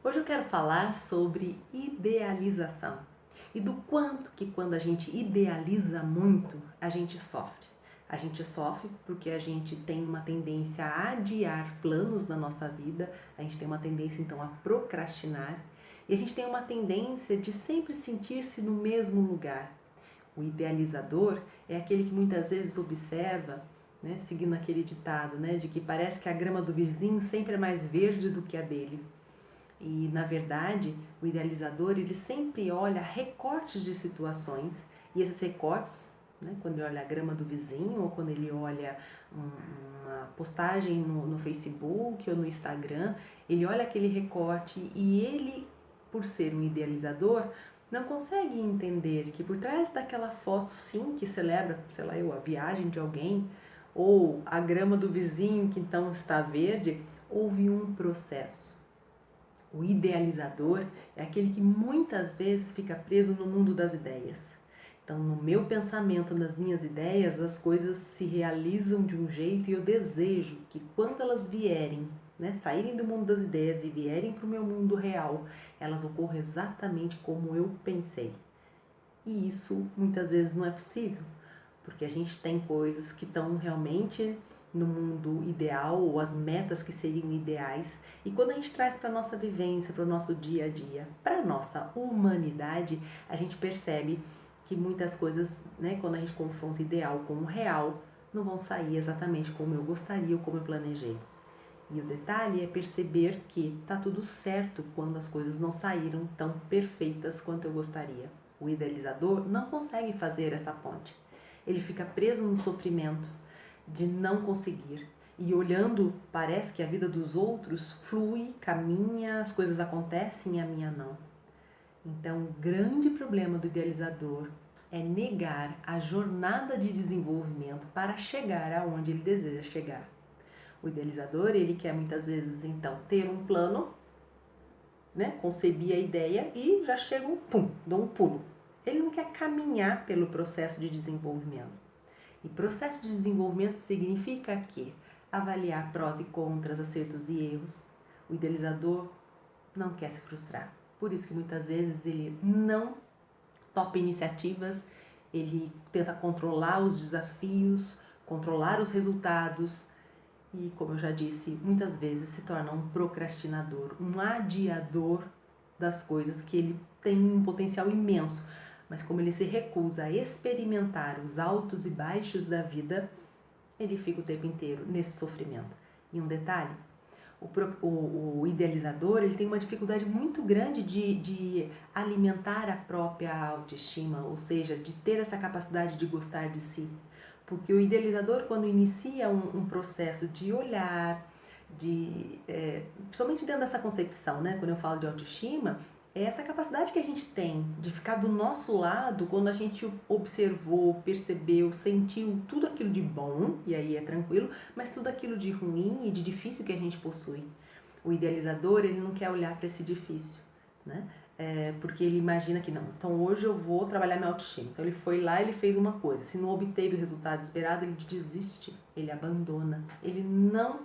Hoje eu quero falar sobre idealização e do quanto que quando a gente idealiza muito, a gente sofre. A gente sofre porque a gente tem uma tendência a adiar planos na nossa vida, a gente tem uma tendência então a procrastinar e a gente tem uma tendência de sempre sentir-se no mesmo lugar. O idealizador é aquele que muitas vezes observa, né, seguindo aquele ditado, né, de que parece que a grama do vizinho sempre é mais verde do que a dele. E, na verdade, o idealizador ele sempre olha recortes de situações e esses recortes, né, quando ele olha a grama do vizinho ou quando ele olha uma postagem no Facebook ou no Instagram, ele olha aquele recorte e ele, por ser um idealizador, não consegue entender que por trás daquela foto, sim, que celebra, sei lá, a viagem de alguém ou a grama do vizinho que então está verde, houve um processo. O idealizador é aquele que muitas vezes fica preso no mundo das ideias. Então, no meu pensamento, nas minhas ideias, as coisas se realizam de um jeito e eu desejo que quando elas vierem, né, saírem do mundo das ideias e vierem para o meu mundo real, elas ocorram exatamente como eu pensei. E isso muitas vezes não é possível, porque a gente tem coisas que estão realmente no mundo ideal ou as metas que seriam ideais, e quando a gente traz para a nossa vivência, para o nosso dia a dia, para a nossa humanidade, a gente percebe que muitas coisas, né, quando a gente confronta ideal com o real, não vão sair exatamente como eu gostaria ou como eu planejei. E o detalhe é perceber que tá tudo certo quando as coisas não saíram tão perfeitas quanto eu gostaria. O idealizador não consegue fazer essa ponte. Ele fica preso no sofrimento de não conseguir. E olhando, parece que a vida dos outros flui, caminha, as coisas acontecem e a minha não. Então, o grande problema do idealizador é negar a jornada de desenvolvimento para chegar aonde ele deseja chegar. O idealizador, ele quer muitas vezes, então, ter um plano, né, conceber a ideia e já chega pum, dá um pulo. Ele não quer caminhar pelo processo de desenvolvimento. E processo de desenvolvimento significa que avaliar prós e contras, acertos e erros. O idealizador não quer se frustrar. Por isso que muitas vezes ele não topa iniciativas, ele tenta controlar os desafios, controlar os resultados, e, como eu já disse, muitas vezes se torna um procrastinador, um adiador das coisas que ele tem um potencial imenso, mas como ele se recusa a experimentar os altos e baixos da vida, ele fica o tempo inteiro nesse sofrimento. E um detalhe, o idealizador ele tem uma dificuldade muito grande de alimentar a própria autoestima, ou seja, de ter essa capacidade de gostar de si. Porque o idealizador, quando inicia um processo de olhar, principalmente dentro dessa concepção, né, quando eu falo de autoestima, é essa capacidade que a gente tem de ficar do nosso lado quando a gente observou, percebeu, sentiu tudo aquilo de bom, e aí é tranquilo, mas tudo aquilo de ruim e de difícil que a gente possui. O idealizador, ele não quer olhar para esse difícil, né? Porque ele imagina que não, então hoje eu vou trabalhar minha autoestima. Então ele foi lá, ele fez uma coisa, se não obteve o resultado esperado, ele desiste, ele abandona, ele não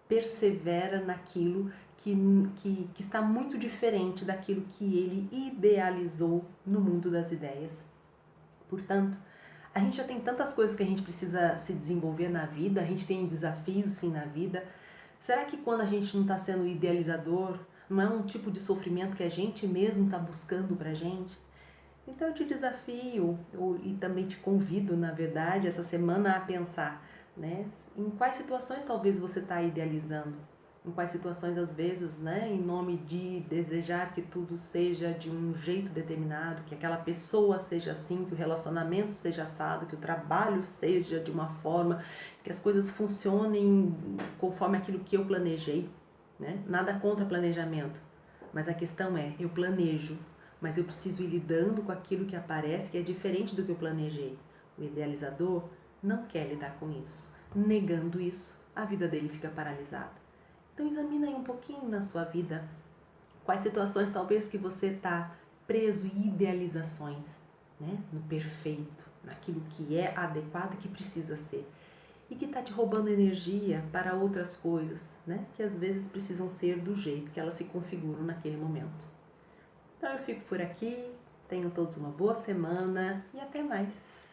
persevera naquilo que está muito diferente daquilo que ele idealizou no mundo das ideias. Portanto, a gente já tem tantas coisas que a gente precisa se desenvolver na vida, a gente tem desafios sim na vida. Será que quando a gente não está sendo idealizador, não é um tipo de sofrimento que a gente mesmo está buscando pra gente? Então eu te desafio e também te convido, na verdade, essa semana a pensar, né, em quais situações talvez você está idealizando, em quais situações às vezes, né, em nome de desejar que tudo seja de um jeito determinado, que aquela pessoa seja assim, que o relacionamento seja assado, que o trabalho seja de uma forma, que as coisas funcionem conforme aquilo que eu planejei, né? Nada contra planejamento, mas a questão é, eu planejo, mas eu preciso ir lidando com aquilo que aparece que é diferente do que eu planejei. O idealizador não quer lidar com isso. Negando isso, a vida dele fica paralisada. Então examina aí um pouquinho na sua vida quais situações talvez que você está preso em idealizações, né? No perfeito, naquilo que é adequado e que precisa ser. e que está te roubando energia para outras coisas, né? Que às vezes precisam ser do jeito que elas se configuram naquele momento. Então eu fico por aqui, tenham todos uma boa semana e até mais!